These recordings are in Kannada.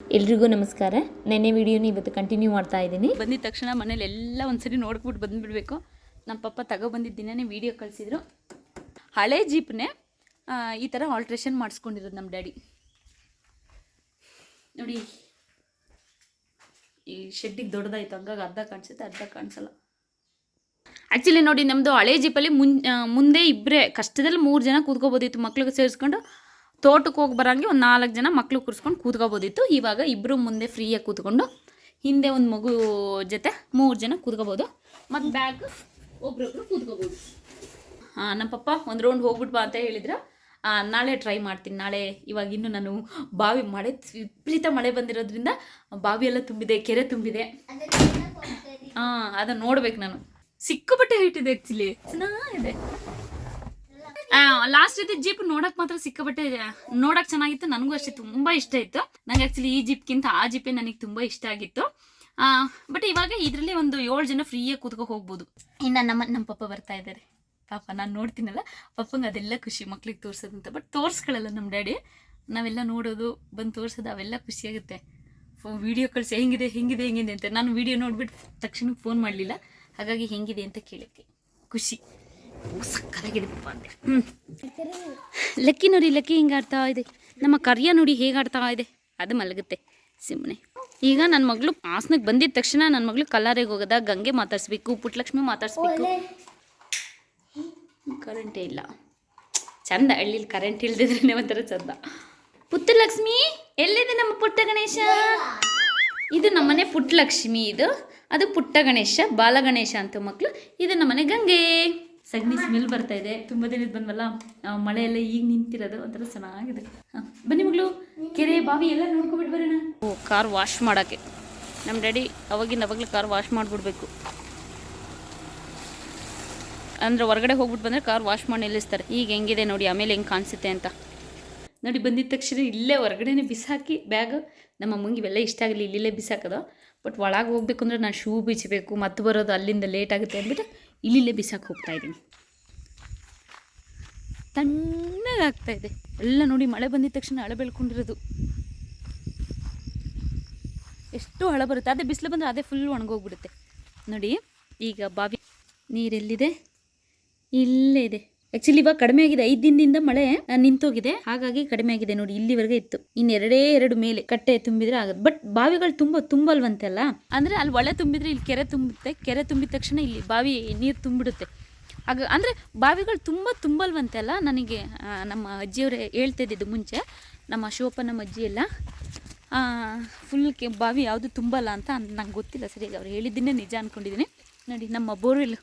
ಎಲ್ರಿಗೂ ನಮಸ್ಕಾರ. ನೆನ್ನೆ ವಿಡಿಯೋನ ಇವತ್ತು ಕಂಟಿನ್ಯೂ ಮಾಡ್ತಾ ಇದ್ದೀನಿ. ಬಂದಿದ ತಕ್ಷಣ ಮನೇಲಿ ಎಲ್ಲ ಒಂದ್ಸರಿ ನೋಡ್ಬಿಟ್ಟು ಬಂದುಬಿಡಬೇಕು. ನಮ್ಮ ಪಪ್ಪ ತಗೊಬಂದಿದ್ದ ದಿನನೇ ವೀಡಿಯೋ ಕಳಿಸಿದ್ರು. ಹಳೆ ಜೀಪ್ನೇ ಈ ಥರ ಆಲ್ಟ್ರೇಷನ್ ಮಾಡಿಸ್ಕೊಂಡಿರೋದು ನಮ್ಮ ಡ್ಯಾಡಿ. ನೋಡಿ, ಈ ಶೆಡ್ಡಿಗೆ ದೊಡ್ಡದಾಯ್ತು, ಹಂಗಾಗಿ ಅರ್ಧ ಕಾಣಿಸುತ್ತೆ, ಅರ್ಧ ಕಾಣಿಸಲ್ಲ. ಆ್ಯಕ್ಚುಲಿ ನೋಡಿ, ನಮ್ಮದು ಹಳೆ ಜೀಪಲ್ಲಿ ಮುಂದೆ ಇಬ್ಬರೇ ಕಷ್ಟದಲ್ಲಿ 3 ಜನ ಕೂತ್ಕೋಬೋದಿತ್ತು. ಮಕ್ಳಿಗೆ ಸೇರಿಸ್ಕೊಂಡು ತೋಟಕ್ಕೆ ಹೋಗಿ ಬರೋಂಗೆ ಒಂದು 4 ಜನ ಮಕ್ಳು ಕೂರಿಸ್ಕೊಂಡು ಕೂತ್ಕೋಬೋದಿತ್ತು. ಇವಾಗ ಇಬ್ಬರು ಮುಂದೆ ಫ್ರೀಯಾಗಿ ಕೂತ್ಕೊಂಡು ಹಿಂದೆ ಒಂದು ಮಗು ಜೊತೆ 3 ಜನ ಕೂತ್ಕೋಬೋದು. ಮತ್ತು ಬ್ಯಾಗ್ ಒಬ್ರೊಬ್ರು ಕೂತ್ಕೋಬೋದು. ನಮ್ಮ ಪಪ್ಪ ಒಂದು ರೌಂಡ್ ಹೋಗ್ಬಿಟ್ಟು ಬಾ ಅಂತ ಹೇಳಿದ್ರು. ನಾಳೆ ಟ್ರೈ ಮಾಡ್ತೀನಿ. ನಾಳೆ ಇವಾಗ ಇನ್ನು ನಾನು ಬಾವಿ ವಿಪರೀತ ಮಳೆ ಬಂದಿರೋದ್ರಿಂದ ಬಾವಿ ಎಲ್ಲ ತುಂಬಿದೆ, ಕೆರೆ ತುಂಬಿದೆ. ಅದನ್ನು ನೋಡ್ಬೇಕು ನಾನು. ಸಿಕ್ಕಾಪಟ್ಟೆ ಹೈಟ್ ಇದೆ, ಆ್ಯಕ್ಚುಲಿ ಚೆನ್ನಾಗಿದೆ. ಲಾಸ್ಟ್ ಇದೆ ಜೀಪ್ ನೋಡಕ್ ಮಾತ್ರ ಸಿಕ್ಕಾಪಟ್ಟೆ ನೋಡಕ್ ಚೆನ್ನಾಗಿತ್ತು. ನನಗೂ ಅಷ್ಟೇ ತುಂಬಾ ಇಷ್ಟ ಇತ್ತು. ನಂಗೆ ಆ್ಯಕ್ಚುಲಿ ಈ ಜೀಪ್ಗಿಂತ ಆ ಜೀಪೇ ನನಗೆ ತುಂಬಾ ಇಷ್ಟ ಆಗಿತ್ತು. ಬಟ್ ಇವಾಗ ಇದರಲ್ಲಿ ಒಂದು 7 ಜನ ಫ್ರೀಯಾಗಿ ಕೂತ್ಕೊ ಹೋಗ್ಬೋದು. ಇನ್ನು ನಮ್ಮ ಪಪ್ಪ ಬರ್ತಾ ಇದ್ದಾರೆ. ಪಾಪ ನಾನು ನೋಡ್ತೀನಲ್ಲ, ಪಪ್ಪಂಗೆ ಅದೆಲ್ಲ ಖುಷಿ ಮಕ್ಳಿಗೆ ತೋರ್ಸೋದಂತ. ಬಟ್ ತೋರಿಸ್ಕೊಳ್ಳಲ್ಲ ನಮ್ಮ ಡ್ಯಾಡಿ. ನಾವೆಲ್ಲ ನೋಡೋದು, ಬಂದು ತೋರಿಸೋದು ಅವೆಲ್ಲ ಖುಷಿಯಾಗುತ್ತೆ. ವೀಡಿಯೋ ಕಳಿಸಿ ಹೆಂಗಿದೆ ಅಂತ. ನಾನು ವೀಡಿಯೋ ನೋಡ್ಬಿಟ್ಟು ತಕ್ಷಣಕ್ಕೆ ಫೋನ್ ಮಾಡಲಿಲ್ಲ, ಹಾಗಾಗಿ ಹೆಂಗಿದೆ ಅಂತ ಕೇಳೋಕ್ಕೆ ಖುಷಿ. ಸಕ್ಕತ್ತಾಗಿದೆ ಪಪ್ಪ ಅಂತೆ. ಲಕ್ಕಿ ನೋಡಿ, ಲಕ್ಕಿ ಹಿಂಗೆ ಆಡ್ತಾ ಇದೆ. ನಮ್ಮ ಕರಿಯ ನೋಡಿ ಹೇಗೆ ಆಡ್ತಾ ಇದೆ. ಅದು ಮಲಗುತ್ತೆ ಸುಮ್ಮನೆ. ಈಗ ನನ್ನ ಮಗಳು ಹಾಸನಕ್ಕೆ ಬಂದಿದ್ದ ತಕ್ಷಣ ನನ್ನ ಮಗಳು ಕಲ್ಲರೆಗೆ ಹೋಗೋದ, ಗಂಗೆ ಮಾತಾಡಿಸ್ಬೇಕು, ಪುಟ್ಟಲಕ್ಷ್ಮಿ ಮಾತಾಡಿಸ್ಬೇಕು. ಕರೆಂಟೇ ಇಲ್ಲ. ಚಂದ ಹಳ್ಳಿಲಿ ಕರೆಂಟ್ ಇಲ್ದಿದ್ರೆ ಒಂಥರ ಚಂದ. ಪುಟ್ಟಲಕ್ಷ್ಮಿ ಎಲ್ಲಿದೆ ನಮ್ಮ ಪುಟ್ಟ ಗಣೇಶ? ಇದು ನಮ್ಮನೆ ಪುಟ್ಟಲಕ್ಷ್ಮಿ, ಅದು ಪುಟ್ಟ ಗಣೇಶ, ಬಾಲ ಗಣೇಶ ಅಂತ ಮಕ್ಕಳು. ಇದು ನಮ್ಮನೆ ಗಂಗೆ. ಸಗಣಿ ಸ್ಮೆಲ್ ಬರ್ತಾ ಇದೆ. ತುಂಬ ದಿನದ ಬಂದ್ವಲ್ಲ, ಮಳೆಯೆಲ್ಲ ಈಗ ನಿಂತಿರೋದು, ಒಂಥರ ಚೆನ್ನಾಗಿದೆ. ಬನ್ನಿ ಮಗಳು, ಕೆರೆ ಬಾವಿ ಎಲ್ಲ ನೋಡ್ಕೊಬಿಟ್ಟು ಬರೋಣ. ಕಾರ್ ವಾಶ್ ಮಾಡೋಕ್ಕೆ ನಮ್ಮ ಡ್ಯಾಡಿ ಅವಾಗಲೇ ಕಾರ್ ವಾಶ್ ಮಾಡಿಬಿಡ್ಬೇಕು. ಅಂದರೆ ಹೊರಗಡೆ ಹೋಗ್ಬಿಟ್ಟು ಬಂದರೆ ಕಾರ್ ವಾಶ್ ಮಾಡಿ ನಿಲ್ಲಿಸ್ತಾರೆ. ಈಗ ಹೆಂಗಿದೆ ನೋಡಿ, ಆಮೇಲೆ ಹೆಂಗೆ ಕಾಣಿಸುತ್ತೆ ಅಂತ ನೋಡಿ. ಬಂದಿದ್ದ ತಕ್ಷಣ ಇಲ್ಲೇ ಹೊರಗಡೆನೇ ಬಿಸಾಕಿ ಬ್ಯಾಗ್. ನಮ್ಮ ಅಮ್ಮಂಗೆ ಇವೆಲ್ಲ ಇಷ್ಟ ಆಗಲಿ, ಇಲ್ಲೇ ಬಿಸಾಕೋದು. ಬಟ್ ಒಳಗೆ ಹೋಗ್ಬೇಕು ಅಂದರೆ ನಾನು ಶೂ ಬಿಚ್ಚಬೇಕು, ಮತ್ತೆ ಬರೋದು ಅಲ್ಲಿಂದ ಲೇಟ್ ಆಗುತ್ತೆ ಅಂದ್ಬಿಟ್ಟು ಇಲ್ಲೇ ಬಿಸಾಕಿ ಹೋಗ್ತಾ ಇದ್ದೀನಿ. ತಣ್ಣಗಾಗ್ತಾಯಿದೆ ಎಲ್ಲ ನೋಡಿ. ಮಳೆ ಬಂದಿದ ತಕ್ಷಣ ಹಳೆ ಬೆಳ್ಕೊಂಡಿರೋದು, ಎಷ್ಟು ಹಳೆ ಬರುತ್ತೆ. ಅದೇ ಬಿಸಿಲು ಬಂದರೆ ಅದೇ ಫುಲ್ ಒಣಗೋಗ್ಬಿಡುತ್ತೆ ನೋಡಿ. ಈಗ ಬಾವಿ ನೀರೆಲ್ಲಿದೆ? ಇಲ್ಲೇ ಇದೆ. ಆ್ಯಕ್ಚುಲಿ ಇವಾಗ ಕಡಿಮೆ ಆಗಿದೆ. 5 ದಿನದಿಂದ ಮಳೆ ನಿಂತೋಗಿದೆ, ಹಾಗಾಗಿ ಕಡಿಮೆ ಆಗಿದೆ ನೋಡಿ. ಇಲ್ಲಿವರೆಗೆ ಇತ್ತು, ಇನ್ನು 2 ಮೇಲೆ ಕಟ್ಟೆ ತುಂಬಿದ್ರೆ ಆಗುತ್ತೆ. ಬಟ್ ಬಾವಿಗಳು ತುಂಬಲ್ವಂತೆಲ್ಲ. ಅಂದರೆ ಅಲ್ಲಿ ಒಳೆ ತುಂಬಿದ್ರೆ ಇಲ್ಲಿ ಕೆರೆ ತುಂಬುತ್ತೆ. ಕೆರೆ ತುಂಬಿದ ತಕ್ಷಣ ಇಲ್ಲಿ ಬಾವಿ ನೀರು ತುಂಬಿಡುತ್ತೆ. ಆಗ ಅಂದರೆ ಬಾವಿಗಳು ತುಂಬಲ್ವಂತೆಲ್ಲ. ನನಗೆ ನಮ್ಮ ಅಜ್ಜಿಯವರೇ ಹೇಳ್ತಿದ್ದಿದ್ದು ಮುಂಚೆ. ನಮ್ಮ ಶಿವಪ್ಪ ನಮ್ಮ ಅಜ್ಜಿ ಎಲ್ಲ ಫುಲ್ ಬಾವಿ ಯಾವುದು ತುಂಬಲ್ಲ ಅಂತ ನಂಗೆ ಗೊತ್ತಿಲ್ಲ ಸರಿಯಾಗಿ. ಅವ್ರು ಹೇಳಿದ್ದನ್ನೇ ನಿಜ ಅಂದ್ಕೊಂಡಿದ್ದೀನಿ. ನೋಡಿ ನಮ್ಮ ಬೋರ್ವೆಲ್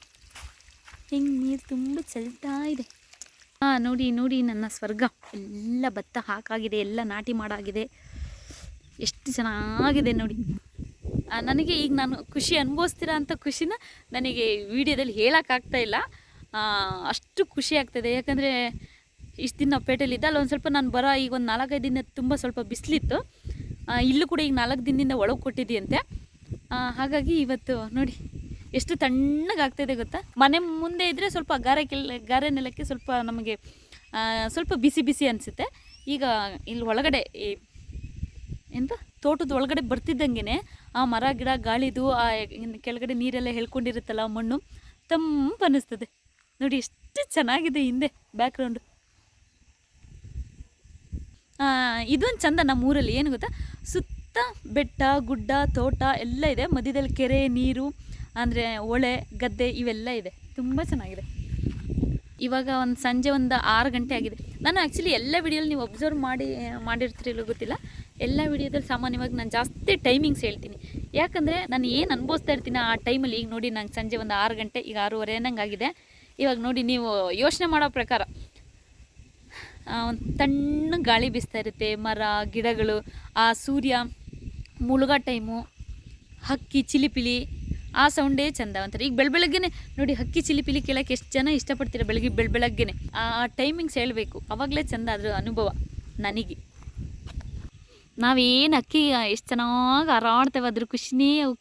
ಹಿಂಗೆ ನೀರು ತುಂಬ ಚೆಲ್ತಾ ಇದೆ. ನೋಡಿ ನನ್ನ ಸ್ವರ್ಗ. ಎಲ್ಲ ಭತ್ತ ಹಾಕಾಗಿದೆ, ಎಲ್ಲ ನಾಟಿ ಮಾಡಾಗಿದೆ. ಎಷ್ಟು ಚೆನ್ನಾಗಿದೆ ನೋಡಿ. ನನಗೆ ಈಗ ನಾನು ಖುಷಿ ಅನುಭವಿಸ್ತೀರಾ ಅಂತ ಖುಷಿನ ನನಗೆ ವಿಡಿಯೋದಲ್ಲಿ ಹೇಳೋಕ್ಕಾಗ್ತಾ ಇಲ್ಲ. ಅಷ್ಟು ಖುಷಿ ಆಗ್ತಾಯಿದೆ. ಯಾಕಂದರೆ ಇಷ್ಟು ದಿನ ಪೇಟೆಯಲ್ಲಿದ್ದ ಅಲ್ಲಿ ಒಂದು ಸ್ವಲ್ಪ ನಾನು ಈಗ ಒಂದು 4-5 ದಿನ ತುಂಬ ಸ್ವಲ್ಪ ಬಿಸಿಲಿತ್ತು. ಇಲ್ಲೂ ಕೂಡ ಈಗ 4 ದಿನದಿಂದ ಒಳಗೆ ಕೊಟ್ಟಿದ್ದೀಯಂತೆ. ಹಾಗಾಗಿ ಇವತ್ತು ನೋಡಿ ಎಷ್ಟು ತಣ್ಣಗಾಗ್ತಾಯಿದೆ ಗೊತ್ತಾ. ಮನೆ ಮುಂದೆ ಇದ್ದರೆ ಸ್ವಲ್ಪ ಗಾರೆ ನೆಲಕ್ಕೆ ಸ್ವಲ್ಪ ನಮಗೆ ಸ್ವಲ್ಪ ಬಿಸಿ ಅನಿಸುತ್ತೆ. ಈಗ ಇಲ್ಲಿ ಒಳಗಡೆ ಎಂತ ತೋಟದ ಒಳಗಡೆ ಬರ್ತಿದ್ದಂಗೆ ಆ ಮರ ಗಿಡ ಗಾಳಿದು ಕೆಳಗಡೆ ನೀರೆಲ್ಲ ಹೇಳ್ಕೊಂಡಿರುತ್ತಲ್ಲ, ಮಣ್ಣು ತಂಪು ಅನ್ನಿಸ್ತದೆ ನೋಡಿ. ಎಷ್ಟು ಚೆನ್ನಾಗಿದೆ ಹಿಂದೆ ಬ್ಯಾಕ್ಗ್ರೌಂಡು. ಇದೊಂದು ಚಂದ ನಮ್ಮ ಊರಲ್ಲಿ. ಏನು ಗೊತ್ತಾ, ಸುತ್ತ ಬೆಟ್ಟ ಗುಡ್ಡ ತೋಟ ಎಲ್ಲ ಇದೆ. ಮಧ್ಯದಲ್ಲಿ ಕೆರೆ, ನೀರು ಅಂದರೆ ಹೊಳೆ, ಗದ್ದೆ ಇವೆಲ್ಲ ಇದೆ. ತುಂಬ ಚೆನ್ನಾಗಿದೆ. ಇವಾಗ ಸಂಜೆ 6 ಗಂಟೆ ಆಗಿದೆ. ನಾನು ಆ್ಯಕ್ಚುಲಿ ಎಲ್ಲ ವಿಡಿಯೋಲಿ ನೀವು ಅಬ್ಸರ್ವ್ ಮಾಡಿರ್ತೀರಿಲ್ಲೋ ಗೊತ್ತಿಲ್ಲ. ಎಲ್ಲ ವಿಡಿಯೋದಲ್ಲಿ ಸಾಮಾನ್ಯವಾಗಿ ನಾನು ಜಾಸ್ತಿ ಟೈಮಿಂಗ್ಸ್ ಹೇಳ್ತೀನಿ. ಯಾಕಂದರೆ ನಾನು ಏನು ಅನುಭವಿಸ್ತಾ ಇರ್ತೀನಿ ಆ ಟೈಮಲ್ಲಿ. ಈಗ ನೋಡಿ, ನಂಗೆ ಸಂಜೆ 6 ಗಂಟೆ, ಈಗ 6:30 ಅನ್ನಂಗೆ ಆಗಿದೆ. ಇವಾಗ ನೋಡಿ, ನೀವು ಯೋಚನೆ ಮಾಡೋ ಪ್ರಕಾರ ಒಂದು ತಣ್ಣ ಗಾಳಿ ಬೀಸ್ತಾ ಇರುತ್ತೆ, ಮರ ಗಿಡಗಳು, ಆ ಸೂರ್ಯ ಮುಳುಗೋ ಟೈಮು, ಹಕ್ಕಿ ಚಿಲಿಪಿಲಿ, ಆ ಸೌಂಡೇ ಚಂದ ಒಂಥರ. ಈಗ ಬೆಳಗ್ಗೆನೆ ನೋಡಿ, ಹಕ್ಕಿ ಚಿಲಿಪಿಲಿ ಕೇಳೋಕ್ಕೆ ಎಷ್ಟು ಜನ ಇಷ್ಟಪಡ್ತೀರ ಬೆಳಗ್ಗೆನೆ. ಆ ಟೈಮಿಂಗ್ಸ್ ಹೇಳಬೇಕು, ಆವಾಗಲೇ ಚಂದ ಅದ್ರ ಅನುಭವ ನನಗೆ. ನಾವೇನು ಅಕ್ಕಿ ಎಷ್ಟು ಚೆನ್ನಾಗಿ ಹಾರಾಡ್ತೇವೆ, ಅದ್ರ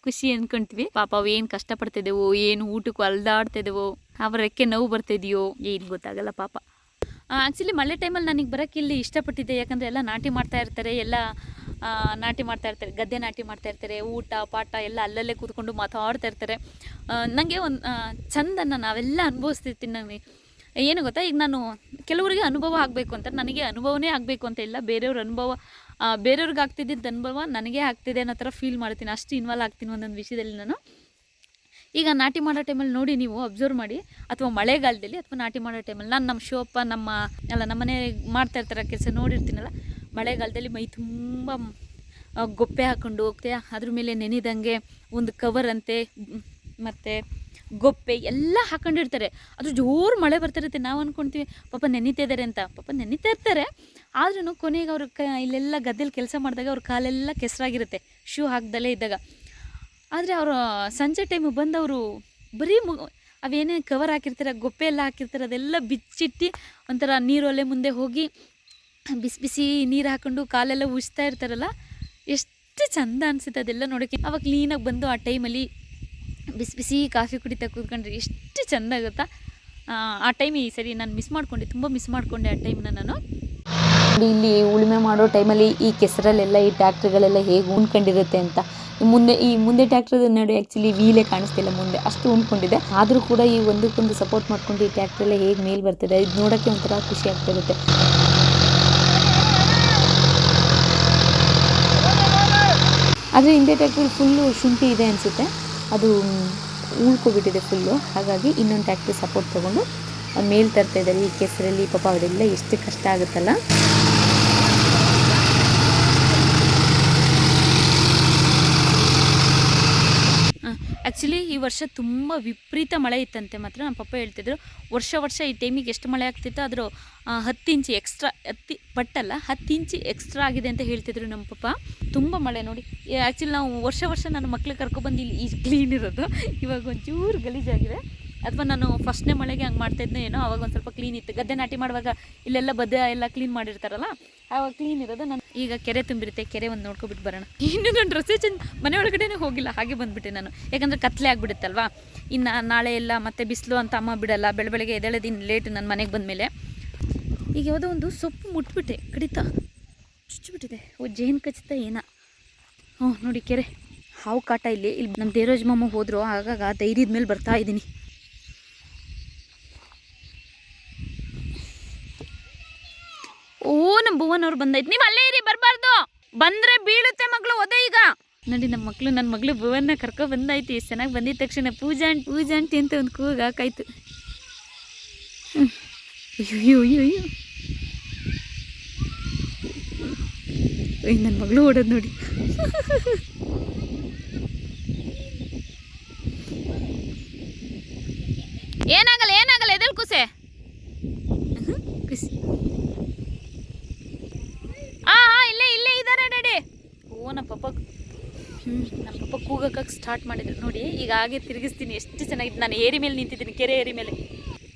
ಖುಷಿ ಅಂದ್ಕೊಳ್ತೀವಿ. ಪಾಪ ಅವೇನು ಕಷ್ಟಪಡ್ತಿದ್ದೆವೋ, ಏನು ಊಟಕ್ಕೂ ಅಲ್ದಾಡ್ತಿದ್ದೆವೋ, ಅವ್ರ ರೆಕ್ಕೆ ನೋವು ಬರ್ತಿದೆಯೋ ಏನು ಗೊತ್ತಾಗಲ್ಲ ಪಾಪ. ಆ್ಯಕ್ಚುಲಿ ಮಳೆ ಟೈಮಲ್ಲಿ ನನಗೆ ಬರೋಕ್ಕೆ ಇಲ್ಲಿ ಇಷ್ಟಪಟ್ಟಿದ್ದೆ, ಯಾಕಂದರೆ ಎಲ್ಲ ನಾಟಿ ಮಾಡ್ತಾ ಇರ್ತಾರೆ, ಎಲ್ಲ ನಾಟಿ ಮಾಡ್ತಾ ಇರ್ತಾರೆ, ಗದ್ದೆ ನಾಟಿ ಮಾಡ್ತಾ ಇರ್ತಾರೆ, ಊಟ ಪಾಠ ಎಲ್ಲ ಅಲ್ಲಲ್ಲೇ ಕೂತ್ಕೊಂಡು ಮಾತಾಡ್ತಾ ಇರ್ತಾರೆ. ನನಗೆ ಒಂದು ಚಂದನ್ನು ನಾವೆಲ್ಲ ಅನುಭವಿಸ್ತಿರ್ತೀನಿ. ನನಗೆ ಏನು ಗೊತ್ತಾ, ಈಗ ನಾನು ಕೆಲವರಿಗೆ ಅನುಭವ ಆಗಬೇಕು ಅಂತ, ನನಗೆ ಅನುಭವನೇ ಆಗಬೇಕು ಅಂತ ಇಲ್ಲ, ಬೇರೆಯವ್ರ ಅನುಭವ ಬೇರೆಯವ್ರಿಗೆ ಆಗ್ತಿದ್ದಿದ್ದು ಅನುಭವ ನನಗೆ ಆಗ್ತಿದೆ ಅನ್ನೋ ಥರ ಫೀಲ್ ಮಾಡ್ತೀನಿ, ಅಷ್ಟು ಇನ್ವಾಲ್ವ್ ಆಗ್ತೀನಿ ಒಂದೊಂದು ವಿಷಯದಲ್ಲಿ ನಾನು. ಈಗ ನಾಟಿ ಮಾಡೋ ಟೈಮಲ್ಲಿ ನೋಡಿ ನೀವು ಅಬ್ಸರ್ವ್ ಮಾಡಿ, ಅಥವಾ ಮಳೆಗಾಲದಲ್ಲಿ ಅಥವಾ ನಾಟಿ ಮಾಡೋ ಟೈಮಲ್ಲಿ ನಾನು ನಮ್ಮ ಶಿವಪ್ಪ ನಮ್ಮನೆ ಮಾಡ್ತಾ ಇರ್ತಾರೆ ಕೆಲಸ ನೋಡಿರ್ತೀನಲ್ಲ, ಮಳೆಗಾಲದಲ್ಲಿ ಮೈ ತುಂಬ ಗೊಪ್ಪೆ ಹಾಕ್ಕೊಂಡು ಹೋಗ್ತೆ, ಅದ್ರ ಮೇಲೆ ನೆನೆದಂಗೆ ಒಂದು ಕವರ್ ಅಂತೆ ಮತ್ತು ಗೊಪ್ಪೆ ಎಲ್ಲ ಹಾಕೊಂಡಿರ್ತಾರೆ. ಅದು ಜೋರು ಮಳೆ ಬರ್ತಿರುತ್ತೆ, ನಾವು ಅಂದ್ಕೊಳ್ತೀವಿ ಪಾಪ ನೆನೀತಾ ಇದ್ದಾರೆ ಅಂತ. ಪಾಪ ನೆನೀತಾ ಇರ್ತಾರೆ, ಆದ್ರೂ ಕೊನೆಗೆ ಅವ್ರ ಇಲ್ಲೆಲ್ಲ ಗದ್ದೆಲಿ ಕೆಲಸ ಮಾಡಿದಾಗ ಅವ್ರ ಕಾಲೆಲ್ಲ ಕೆಸರಾಗಿರುತ್ತೆ ಶೂ ಹಾಕ್ದಲ್ಲೇ ಇದ್ದಾಗ. ಆದರೆ ಅವರು ಸಂಜೆ ಟೈಮು ಬಂದು ಅವರು ಬರೀ ಅವೇನೇ ಕವರ್ ಹಾಕಿರ್ತಾರೆ, ಗೊಪ್ಪೆ ಎಲ್ಲ ಹಾಕಿರ್ತಾರೆ, ಅದೆಲ್ಲ ಬಿಚ್ಚಿಟ್ಟು ಒಂಥರ ನೀರೊಲೆ ಮುಂದೆ ಹೋಗಿ ಬಿಸಿ ಬಿಸಿ ನೀರು ಹಾಕ್ಕೊಂಡು ಕಾಲೆಲ್ಲ ಉಜ್ತಾ ಇರ್ತಾರಲ್ಲ, ಎಷ್ಟು ಚಂದ ಅನಿಸುತ್ತೆ ಅದೆಲ್ಲ ನೋಡೋಕ್ಕೆ. ಅವಾಗ ಕ್ಲೀನಾಗಿ ಬಂದು ಆ ಟೈಮಲ್ಲಿ ಬಿಸಿ ಬಿಸಿ ಕಾಫಿ ಕುಡಿತಾ ಕೂತ್ಕೊಂಡ್ರೆ ಎಷ್ಟು ಚೆಂದ ಆಗುತ್ತಾ. ಆ ಟೈಮ್ ಈ ಸರಿ ನಾನು ತುಂಬ ಮಿಸ್ ಮಾಡಿಕೊಂಡೆ ಆ ಟೈಮ್ನ ನಾನು. ಇಲ್ಲಿ ಉಳುಮೆ ಮಾಡೋ ಟೈಮಲ್ಲಿ ಈ ಕೆಸರಲ್ಲೆಲ್ಲ ಈ ಟ್ಯಾಕ್ಟ್ರಿಗಳೆಲ್ಲ ಹೇಗೆ ಉಣ್ಕೊಂಡಿರುತ್ತೆ ಅಂತ. ಮುಂದೆ ಟ್ಯಾಕ್ಟ್ರ್ ನೋಡಿ ಆ್ಯಕ್ಚುಲಿ ವೀಲೇ ಕಾಣಿಸ್ತಿಲ್ಲ ಮುಂದೆ, ಅಷ್ಟು ಉಣ್ಕೊಂಡಿದೆ. ಆದರೂ ಕೂಡ ಈ ಒಂದಕ್ಕೊಂದು ಸಪೋರ್ಟ್ ಮಾಡ್ಕೊಂಡು ಈ ಟ್ಯಾಕ್ಟ್ರೆಲ್ಲ ಹೇಗೆ ಮೇಲೆ ಬರ್ತಿದೆ, ಇದು ನೋಡೋಕ್ಕೆ ಒಂಥರ ಖುಷಿ ಆಗ್ತಿರುತ್ತೆ. ಆದರೆ ಹಿಂದೆ ಟ್ಯಾಕ್ಟ್ರಲ್ಲಿ ಫುಲ್ಲು ಶುಂಠಿ ಇದೆ ಅನಿಸುತ್ತೆ, ಅದು ಉಳ್ಕೊಬಿಟ್ಟಿದೆ ಫುಲ್ಲು. ಹಾಗಾಗಿ ಇನ್ನೊಂದು ಟ್ಯಾಕ್ಟ್ರಿ ಸಪೋರ್ಟ್ ತೊಗೊಂಡು ಮೇಲೆ ತರ್ತಾ ಇದ್ದಾರೆ ಈ ಕೆಸರಲ್ಲಿ. ಪಾಪ ಅವರೆಲ್ಲ ಎಷ್ಟು ಕಷ್ಟ ಆಗುತ್ತಲ್ಲ. ಆ್ಯಕ್ಚುಲಿ ಈ ವರ್ಷ ತುಂಬ ವಿಪರೀತ ಮಳೆ ಇತ್ತಂತೆ. ಮಾತ್ರ ನಮ್ಮ ಪಪ್ಪ ಹೇಳ್ತಿದ್ರು, ವರ್ಷ ಈ ಟೈಮಿಗೆ ಎಷ್ಟು ಮಳೆ ಆಗ್ತಿತ್ತು ಅದ್ರ 10 ಇಂಚು ಎಕ್ಸ್ಟ್ರಾ, 10 ಇಂಚು ಎಕ್ಸ್ಟ್ರಾ ಆಗಿದೆ ಅಂತ ಹೇಳ್ತಿದ್ರು ನಮ್ಮ ಪಪ್ಪ. ತುಂಬ ಮಳೆ ನೋಡಿ. ಆ್ಯಕ್ಚುಲಿ ನಾವು ವರ್ಷ ನನ್ನ ಮಕ್ಳಿಗೆ ಕರ್ಕೊಬಂದು ಇಲ್ಲಿ ಈ ಕ್ಲೀನ್ ಇರೋದು, ಇವಾಗ ಒಂಚೂರು ಗಲೀಜಾಗಿದೆ. ಅಥವಾ ನಾನು ಫಸ್ಟ್ನೇ ಮಳೆಗೆ ಹಂಗೆ ಮಾಡ್ತಾಯಿದ್ನೋ ಏನೋ, ಅವಾಗ ಒಂದು ಸ್ವಲ್ಪ ಕ್ಲೀನ್ ಇತ್ತು. ಗದ್ದೆ ನಾಟಿ ಮಾಡುವಾಗ ಇಲ್ಲೆಲ್ಲ ಬದ್ದೆ ಎಲ್ಲ ಕ್ಲೀನ್ ಮಾಡಿರ್ತಾರಲ್ಲ, ಆವಾಗ ಕ್ಲೀನ್ ಇರೋದು. ನಾನು ಈಗ ಕೆರೆ ತುಂಬಿರುತ್ತೆ, ಕೆರೆ ಒಂದು ನೋಡ್ಕೊಬಿಟ್ಟು ಬರೋಣ. ಇನ್ನು ನಾನು ಡ್ರೆಸ್ಸೇ ಮನೆ ಒಳಗಡೆನೇ ಹೋಗಿಲ್ಲ, ಹಾಗೆ ಬಂದುಬಿಟ್ಟೆ ನಾನು. ಯಾಕಂದರೆ ಕತ್ಲೆ ಆಗಿಬಿಡುತ್ತಲ್ವಾ, ಇನ್ನು ನಾಳೆ ಎಲ್ಲ ಮತ್ತೆ ಬಿಸಿಲು ಅಂತ ಅಮ್ಮ ಬಿಡಲ್ಲ. ಬೆಳಗ್ಗೆ ಎದ್ದೇಳೋದಿನ್ನು ಲೇಟ್ ನನ್ನ ಮನೆಗೆ ಬಂದಮೇಲೆ. ಈಗ ಯಾವುದೋ ಒಂದು ಸೊಪ್ಪು ಮುಟ್ಬಿಟ್ಟೆ, ಕಡಿತ ಚುಚ್ಚಿಬಿಟ್ಟಿದೆ. ಜೇನು ಕಚ್ಚಿತ ಏನ. ನೋಡಿ ಕೆರೆ, ಹಾವು ಕಾಟ ಇಲ್ಲಿ ನಮ್ಮ ದೇವರಾಜ್ ಮಾಮ ಹೋದರು, ಆಗಾಗ ಧೈರ್ಯದ ಮೇಲೆ ಬರ್ತಾ ಇದ್ದೀನಿ. ನಮ್ಮ ಭುವನ್ ಅವ್ರು ಬಂದೈತೆ. ನೀವು ಅಲ್ಲೇ ಇರಿ, ಬರಬಾರ್ದು, ಬಂದರೆ ಬೀಳುತ್ತೆ ಮಗಳು. ಒದೆ ಈಗ ನೋಡಿ ನನ್ನ ಮಗಳು ಭುವನ್ನ ಕರ್ಕೊ ಬಂದಾಯ್ತು. ಎಷ್ಟು ಚೆನ್ನಾಗಿ ಬಂದಿದ್ದ ತಕ್ಷಣ ಪೂಜಾ ಆಂಟಿ ಅಂತ ಒಂದು ಕೂಗ ಹಾಕಾಯ್ತು. ಅಯ್ಯೋ ನನ್ನ ಮಗಳು ಓಡೋದು ನೋಡಿ. ಏನಾಗಲ್ಲ ಎದಲ್ ಕುಸೆ ಕುಸಿ. ಇಲ್ಲೇ ಇದ್ದಾರೆ ಡ್ಯಾಡಿ. ನಮ್ಮ ಪಪ್ಪ ಕೂಗಕ್ಕೆ ಸ್ಟಾರ್ಟ್ ಮಾಡಿದ್ರು ನೋಡಿ. ಈಗ ಹಾಗೆ ತಿರುಗಿಸ್ತೀನಿ, ಎಷ್ಟು ಚೆನ್ನಾಗಿದೆ. ನಾನು ಏರಿ ಮೇಲೆ ನಿಂತಿದ್ದೀನಿ, ಕೆರೆ ಏರಿ ಮೇಲೆ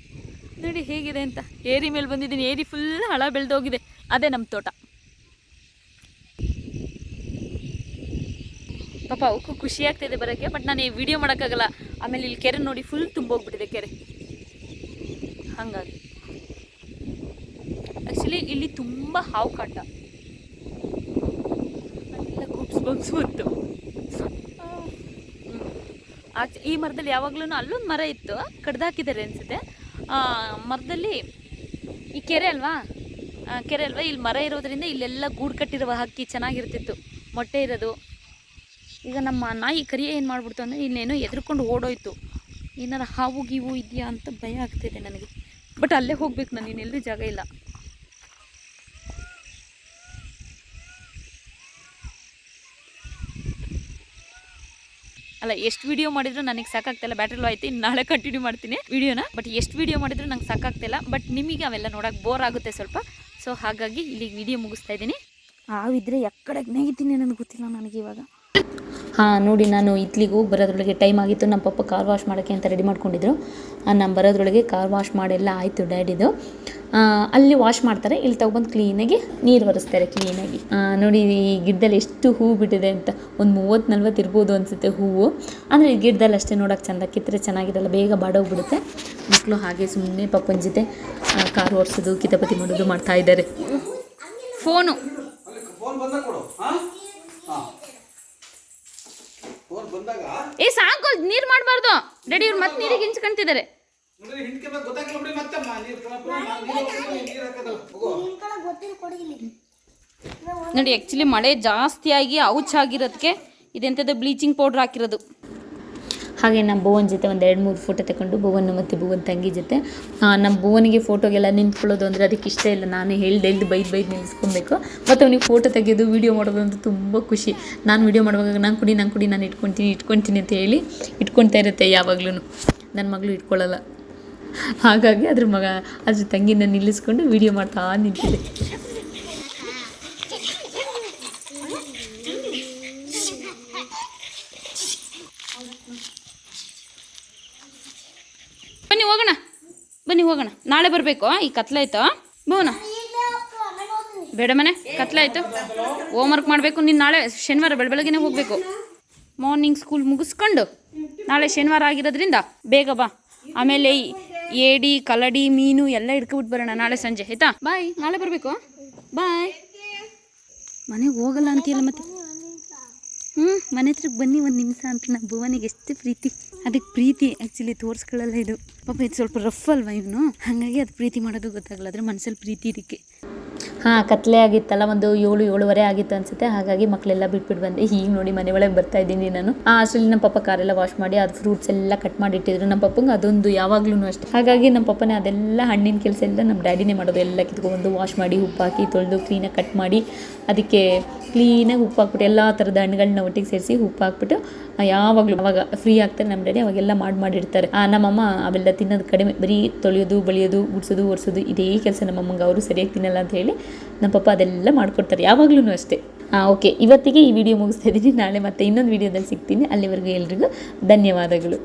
ನೋಡಿ ಹೇಗಿದೆ ಅಂತ. ಏರಿ ಮೇಲೆ ಬಂದಿದ್ದೀನಿ, ಏರಿ ಫುಲ್ ಹಳ ಬೆಳೆದೋಗಿದೆ. ಅದೇ ನಮ್ಮ ತೋಟ. ಪಾಪ ಅವಕ್ಕೂ ಖುಷಿ ಆಗ್ತಿದೆ ಬರೋಕ್ಕೆ, ಬಟ್ ನಾನು ವಿಡಿಯೋ ಮಾಡೋಕ್ಕಾಗಲ್ಲ. ಆಮೇಲೆ ಇಲ್ಲಿ ಕೆರೆ ನೋಡಿ ಫುಲ್ ತುಂಬೋಗ್ಬಿಟ್ಟಿದೆ ಕೆರೆ. ಹಾಗಾಗಿ ಆ್ಯಕ್ಚುಲಿ ಇಲ್ಲಿ ತುಂಬ ಹಾವು ಕಾಟ, ಅಲ್ಲೆಲ್ಲ ಗುಬ್ಸ್ ಬಂತು. ಈ ಮರದಲ್ಲಿ ಯಾವಾಗಲೂ ಅಲ್ಲೊಂದು ಮರ ಇತ್ತು, ಕಡ್ದಾಕಿದ್ದಾರೆ ಅನಿಸುತ್ತೆ. ಮರದಲ್ಲಿ ಈ ಕೆರೆ ಅಲ್ವಾ, ಇಲ್ಲಿ ಮರ ಇರೋದ್ರಿಂದ ಇಲ್ಲೆಲ್ಲ ಗೂಡು ಕಟ್ಟಿರುವ ಹಕ್ಕಿ ಚೆನ್ನಾಗಿರ್ತಿತ್ತು, ಮೊಟ್ಟೆ ಇರೋದು. ಈಗ ನಮ್ಮ ನಾಯಿ ಕರಿ ಏನು ಮಾಡಿಬಿಡ್ತು ಅಂದರೆ ಇನ್ನೇನೋ ಎದ್ರುಕೊಂಡು ಓಡೋಯ್ತು. ಏನಾರು ಹಾವು ಗೀವು ಇದೆಯಾ ಅಂತ ಭಯ ಆಗ್ತಿದೆ ನನಗೆ. ಬಟ್ ಅಲ್ಲೇ ಹೋಗ್ಬೇಕು ನಾನು, ಇನ್ನೆಲ್ಲೂ ಜಾಗ ಇಲ್ಲ. ಅಲ್ಲ, ಎಷ್ಟು ವಿಡಿಯೋ ಮಾಡಿದ್ರು ನನಗೆ ಸಾಕಾಗ್ತಾಯಿಲ್ಲ. ಬ್ಯಾಟ್ರಿ ಲೋ ಆಯ್ತು, ಇನ್ನು ನಾಳೆ ಕಂಟಿನ್ಯೂ ಮಾಡ್ತೀನಿ ವಿಡಿಯೋನ. ಬಟ್ ಎಷ್ಟು ವಿಡಿಯೋ ಮಾಡಿದ್ರು ನಂಗೆ ಸಾಕಾಗ್ತಾಯಿಲ್ಲ. ಬಟ್ ನಿಮಗೆ ಅವೆಲ್ಲ ನೋಡೋಕೆ ಬೋರ್ ಆಗುತ್ತೆ ಸ್ವಲ್ಪ. ಸೊ ಹಾಗಾಗಿ ಇಲ್ಲಿಗೆ ವಿಡಿಯೋ ಮುಗಿಸ್ತಾ ಇದ್ದೀನಿ. ಹಾವಿದ್ರೆ ಎಕ್ಕಡೆ ನೆಗಿತೀನಿ ನನಗೆ ಗೊತ್ತಿಲ್ಲ ನನಗೆ ಇವಾಗ. ನೋಡಿ, ನಾನು ಇತ್ಲಿಗೆ ಹೋಗಿ ಬರೋದ್ರೊಳಗೆ ಟೈಮ್ ಆಗಿತ್ತು. ನಮ್ಮ ಪಪ್ಪ ಕಾರ್ ವಾಶ್ ಮಾಡೋಕ್ಕೆ ಅಂತ ರೆಡಿ ಮಾಡ್ಕೊಂಡಿದ್ರು. ನಾನು ಬರೋದ್ರೊಳಗೆ ಕಾರ್ ವಾಶ್ ಮಾಡೆಲ್ಲ ಆಯಿತು ಡ್ಯಾಡಿದು. ಅಲ್ಲಿ ವಾಶ್ ಮಾಡ್ತಾರೆ, ಇಲ್ಲಿ ತಗೊಬಂದು ಕ್ಲೀನಾಗಿ ನೀರು ಒರೆಸ್ತಾರೆ ಕ್ಲೀನಾಗಿ. ನೋಡಿ ಈ ಗಿಡದಲ್ಲಿ ಎಷ್ಟು ಹೂವು ಬಿಟ್ಟಿದೆ ಅಂತ, ಒಂದು 30-40 ಇರ್ಬೋದು ಅನಿಸುತ್ತೆ ಹೂವು. ಅಂದರೆ ಈ ಗಿಡದಲ್ಲಿ ಅಷ್ಟೇ ನೋಡೋಕೆ ಚೆಂದ, ಕಿತ್ತರೆ ಚೆನ್ನಾಗಿರಲ್ಲ, ಬೇಗ ಬಾಡೋಗ್ಬಿಡುತ್ತೆ. ಮಕ್ಕಳು ಹಾಗೆ ಸುಮ್ಮನೆ ಪಪ್ಪನ ಜೊತೆ ಕಾರು ಓಡಿಸೋದು ಕಿತಾಪತಿ ಮಾಡೋದು ಮಾಡ್ತಾ ಇದ್ದಾರೆ. ಫೋನು ಸಾಕು, ನೀರು ಮಾಡಬಾರ್ದು ರೆಡಿ. ಇವ್ರು ಮತ್ತೆ ನೀರಿಗೆ ಹಿಂಚ್ಕೊಂತಿದ್ದಾರೆ. ನೋಡಿ ಆ್ಯಕ್ಚುಲಿ ಮಳೆ ಜಾಸ್ತಿಯಾಗಿ ಔಚಾಗಿರೋದಕ್ಕೆ ಇದೆಂಥದ್ದು ಬ್ಲೀಚಿಂಗ್ ಪೌಡ್ರ್ ಹಾಕಿರೋದು. ಹಾಗೆ ನಮ್ಮ ಭುವನ್ ಜೊತೆ ಒಂದು 2-3 ಫೋಟೋ ತಗೊಂಡು, ಭುವನ್ ಮತ್ತು ಭುವನ್ ತಂಗಿ ಜೊತೆ. ನಮ್ಮ ಭುವನಿಗೆ ಫೋಟೋಗೆಲ್ಲ ನಿಂತ್ಕೊಳ್ಳೋದು ಅಂದರೆ ಅದಕ್ಕೆ ಇಷ್ಟ ಇಲ್ಲ. ನಾನು ಹೇಳ್ದೆ ಬೈದು ನಿಲ್ಲಿಸ್ಕೊಬೇಕು. ಮತ್ತು ಅವನಿಗೆ ಫೋಟೋ ತೆಗೆಯೋದು ವೀಡಿಯೋ ಮಾಡೋದು ಅಂತ ತುಂಬ ಖುಷಿ. ನಾನು ವೀಡಿಯೋ ಮಾಡುವಾಗ ನಾನು ಕುಡಿ ನಾನು ಇಟ್ಕೊತೀನಿ ಅಂತ ಹೇಳಿ ಇಟ್ಕೊಳ್ತಾ ಇರುತ್ತೆ ಯಾವಾಗ್ಲೂ. ನನ್ನ ಮಗಳು ಇಟ್ಕೊಳ್ಳಲ್ಲ. ಹಾಗಾಗಿ ಅದ್ರ ತಂಗಿನ ನಿಲ್ಲಿಸ್ಕೊಂಡು ವೀಡಿಯೋ ಮಾಡ್ತಾ ನಿಂತಿದೆ. ಬನ್ನಿ ಹೋಗೋಣ. ನಾಳೆ ಬರಬೇಕು. ಈ ಕತ್ಲಾಯ್ತು ಬೋನ ಬೇಡ ಮನೆ ಕತ್ಲಾಯ್ತು. ಹೋಮ್ವರ್ಕ್ ಮಾಡಬೇಕು. ನೀನು ನಾಳೆ ಶನಿವಾರ ಬೆಳಗ್ಗೆನೇ ಹೋಗಬೇಕು. ಮಾರ್ನಿಂಗ್ ಸ್ಕೂಲ್ ಮುಗಿಸ್ಕೊಂಡು ನಾಳೆ ಶನಿವಾರ ಆಗಿರೋದ್ರಿಂದ ಬೇಗ ಬಾ. ಆಮೇಲೆ ಏಡಿ ಕಲ್ಲಡಿ ಮೀನು ಎಲ್ಲ ಹಿಡ್ಕೊಬಿಟ್ಟು ಬರೋಣ ನಾಳೆ ಸಂಜೆ, ಆಯಿತಾ? ಬಾಯ್. ನಾಳೆ ಬರಬೇಕು. ಬಾಯ್. ಮನೆಗೆ ಹೋಗಲ್ಲ ಅಂತೀಯಲ್ಲ ಮತ್ತೆ. ಮನೆ ಹತ್ರಕ್ಕೆ ಬನ್ನಿ ಒಂದು ನಿಮಿಷ ಅಂತ. ನಮ್ಮ ಭುವನಿಗೆ ಎಷ್ಟು ಪ್ರೀತಿ. ಅದಕ್ಕೆ ಪ್ರೀತಿ ಆ್ಯಕ್ಚುಲಿ ತೋರಿಸ್ಕೊಳ್ಳಲ್ಲ ಇದು. ಪಾಪ ಇದು ಸ್ವಲ್ಪ ರಫ್ ಅಲ್ವಾ ಇವನು, ಹಾಗಾಗಿ ಅದು ಪ್ರೀತಿ ಮಾಡೋದು ಗೊತ್ತಾಗಲ್ಲ. ಆದರೆ ಮನಸ್ಸಲ್ಲಿ ಪ್ರೀತಿ ಇದಕ್ಕೆ. ಕತ್ಲೆ ಆಗಿತ್ತಲ್ಲ, ಒಂದು 7-7:30 ಆಗಿತ್ತು ಅನಿಸುತ್ತೆ. ಹಾಗಾಗಿ ಮಕ್ಕಳೆಲ್ಲ ಬಿಟ್ಬಿಟ್ಟು ಬಂದೆ. ಈಗ ನೋಡಿ ಮನೆ ಒಳಗೆ ಬರ್ತಾ ಇದ್ದೀನಿ ನಾನು. ಅಷ್ಟರಲ್ಲಿ ನಮ್ಮ ಪಪ್ಪ ಕಾರೆಲ್ಲ ವಾಶ್ ಮಾಡಿ ಅದು ಫ್ರೂಟ್ಸ್ ಎಲ್ಲ ಕಟ್ ಮಾಡಿ ಇಟ್ಟಿದ್ರು. ನಮ್ಮ ಪಪ್ಪಂಗೆ ಅದೊಂದು ಯಾವಾಗ್ಲೂ ಅಷ್ಟೇ. ಹಾಗಾಗಿ ನಮ್ಮ ಪಪ್ಪನೇ ಅದೆಲ್ಲ ಹಣ್ಣಿನ ಕೆಲಸ ಎಲ್ಲ ನಮ್ಮ ಡ್ಯಾಡಿನೇ ಮಾಡೋದು. ಎಲ್ಲ ಕಿತ್ಕೊಂಡು ವಾಶ್ ಮಾಡಿ ಉಪ್ಪು ಹಾಕಿ ತೊಳೆದು ಕ್ಲೀನಾಗಿ ಕಟ್ ಮಾಡಿ ಅದಕ್ಕೆ ಕ್ಲೀನಾಗಿ ಉಪ್ಪು ಹಾಕ್ಬಿಟ್ಟು ಎಲ್ಲ ಥರದ ಹಣ್ಣುಗಳನ್ನ ಒಟ್ಟಿಗೆ ಸೇರಿಸಿ ಉಪ್ಪು ಹಾಕ್ಬಿಟ್ಟು ಯಾವಾಗಲೂ ಅವಾಗ ಫ್ರೀ ಆಗ್ತಾರೆ ನಮ್ಮ ಡ್ಯಾಡಿ. ಅವಾಗೆಲ್ಲ ಮಾಡಿರ್ತಾರೆ. ನಮ್ಮಮ್ಮ ಅವೆಲ್ಲ ತಿನ್ನೋದು ಕಡಿಮೆ, ಬರೀ ತೊಳೆಯೋದು ಬಳಿಯೋದು ಗುಡಿಸೋದು ಒರೆಸೋದು ಇದೇ ಕೆಲಸ ನಮ್ಮಮ್ಮಂಗೆ. ಅವರು ಸರಿಯಾಗಿ ತಿನ್ನಲ್ಲ ಅಂತ ಹೇಳಿ ನಮ್ಮ ಪಪ್ಪ ಅದೆಲ್ಲ ಮಾಡಿಕೊಡ್ತಾರೆ ಯಾವಾಗ್ಲೂ ಅಷ್ಟೇ. ಓಕೆ, ಇವತ್ತಿಗೆ ಈ ವಿಡಿಯೋ ಮುಗಿಸ್ತಾ ಇದ್ದೀನಿ. ನಾಳೆ ಮತ್ತೆ ಇನ್ನೊಂದು ವಿಡಿಯೋದಲ್ಲಿ ಸಿಗ್ತೀನಿ. ಅಲ್ಲಿವರೆಗೂ ಎಲ್ರಿಗೂ ಧನ್ಯವಾದಗಳು.